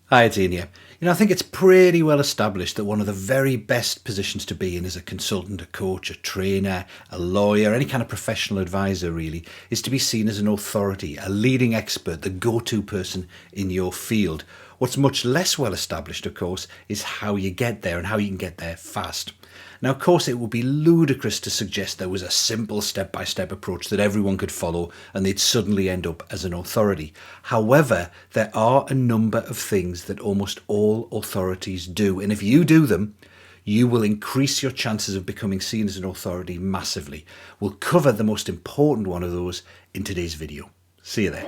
Hi, it's Ian here. I think it's pretty well established that one of the very best positions to be in as a consultant, a coach, a trainer, a lawyer, any kind of professional advisor really, is to be seen as an authority, a leading expert, the go-to person in your field. What's much less well established, of course, is how you get there and how you can get there fast. Now, of course, it would be ludicrous to suggest there was a simple step-by-step approach that everyone could follow and they'd suddenly end up as an authority. However, there are a number of things that almost all authorities do, and if you do them, you will increase your chances of becoming seen as an authority massively. We'll cover the most important one of those in today's video. See you there.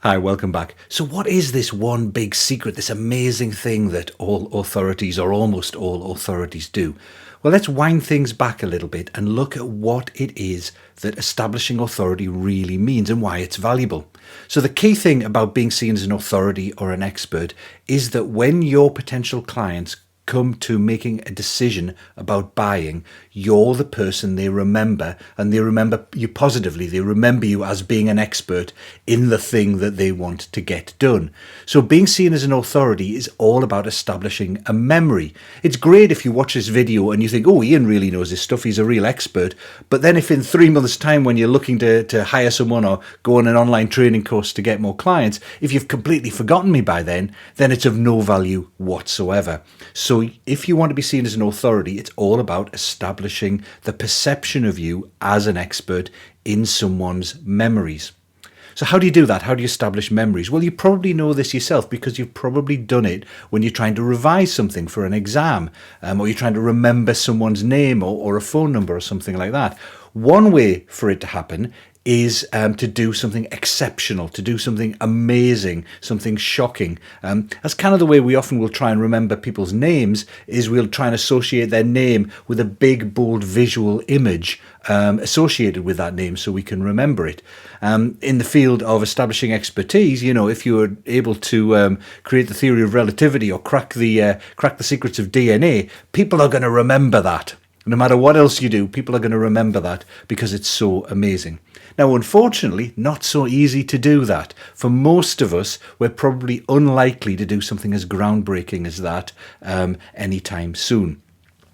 Hi, welcome back. So what is this one big secret, this amazing thing that all authorities or almost all authorities do? Well, let's wind things back a little bit and look at what it is that establishing authority really means and why it's valuable. So the key thing about being seen as an authority or an expert is that when your potential clients come to making a decision about buying, you're the person they remember, and they remember you positively. They remember you as being an expert in the thing that they want to get done. So being seen as an authority is all about establishing a memory. It's great if you watch this video and you think, oh, Ian really knows his stuff, he's a real expert. But then if in 3 months' time, when you're looking to hire someone or go on an online training course to get more clients, if you've completely forgotten me by then it's of no value whatsoever. So if you want to be seen as an authority, it's all about establishing the perception of you as an expert in someone's memories. So how do you do that? How do you establish memories? Well, you probably know this yourself because you've probably done it when you're trying to revise something for an exam, or you're trying to remember someone's name or a phone number or something like that. One way for it to happen is to do something exceptional, to do something amazing, something shocking. That's kind of the way we often will try and remember people's names, is we'll try and associate their name with a big, bold visual image associated with that name so we can remember it. In the field of establishing expertise, if you were able to create the theory of relativity or crack the secrets of DNA, people are going to remember that. No matter what else you do, people are going to remember that because it's so amazing. Now, unfortunately, not so easy to do that. For most of us, we're probably unlikely to do something as groundbreaking as that anytime soon.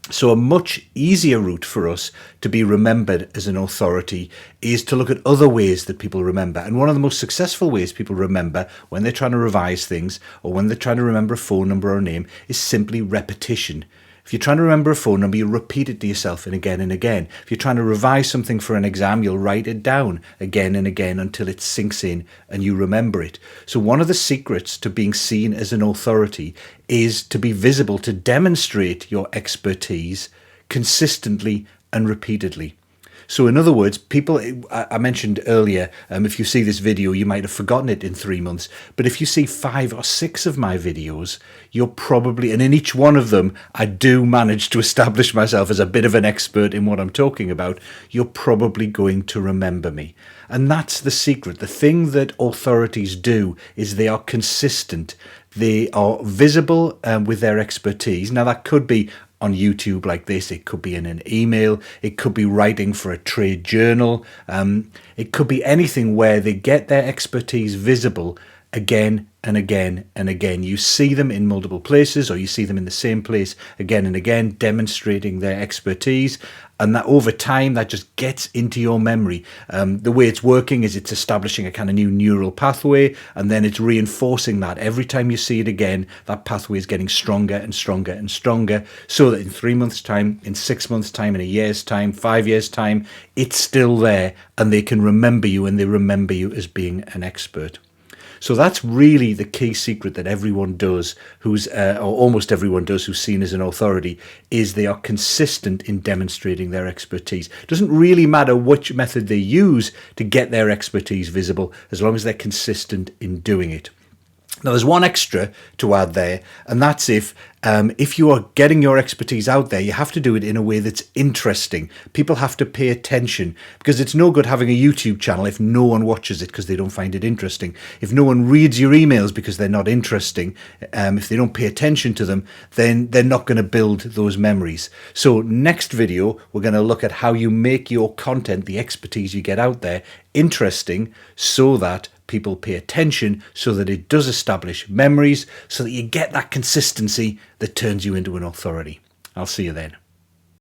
So a much easier route for us to be remembered as an authority is to look at other ways that people remember. And one of the most successful ways people remember when they're trying to revise things or when they're trying to remember a phone number or a name is simply repetition. If you're trying to remember a phone number, you repeat it to yourself and again and again. If you're trying to revise something for an exam, you'll write it down again and again until it sinks in and you remember it. So one of the secrets to being seen as an authority is to be visible, to demonstrate your expertise consistently and repeatedly. So in other words, people, I mentioned earlier, if you see this video, you might have forgotten it in 3 months. But if you see 5 or 6 of my videos, you're probably, and in each one of them, I do manage to establish myself as a bit of an expert in what I'm talking about, you're probably going to remember me. And that's the secret. The thing that authorities do is they are consistent. They are visible with their expertise. Now, that could be on YouTube like this, it could be in an email, it could be writing for a trade journal, it could be anything where they get their expertise visible again and again and again. You see them in multiple places, or you see them in the same place again and again, demonstrating their expertise. And that over time, that just gets into your memory. The way it's working is it's establishing a kind of new neural pathway, and then it's reinforcing that. Every time you see it again, that pathway is getting stronger and stronger and stronger, so that in 3 months' time, in 6 months' time, in a year's time, 5 years' time, it's still there, and they can remember you, and they remember you as being an expert. So that's really the key secret that everyone does or almost everyone does who's seen as an authority, is they are consistent in demonstrating their expertise. It doesn't really matter which method they use to get their expertise visible, as long as they're consistent in doing it. Now, there's one extra to add there, and that's if you are getting your expertise out there, you have to do it in a way that's interesting. People have to pay attention, because it's no good having a YouTube channel if no one watches it because they don't find it interesting. If no one reads your emails because they're not interesting, if they don't pay attention to them, then they're not going to build those memories. So next video, we're going to look at how you make your content, the expertise you get out there, interesting, so that people pay attention, so that it does establish memories, so that you get that consistency that turns you into an authority. I'll see you then.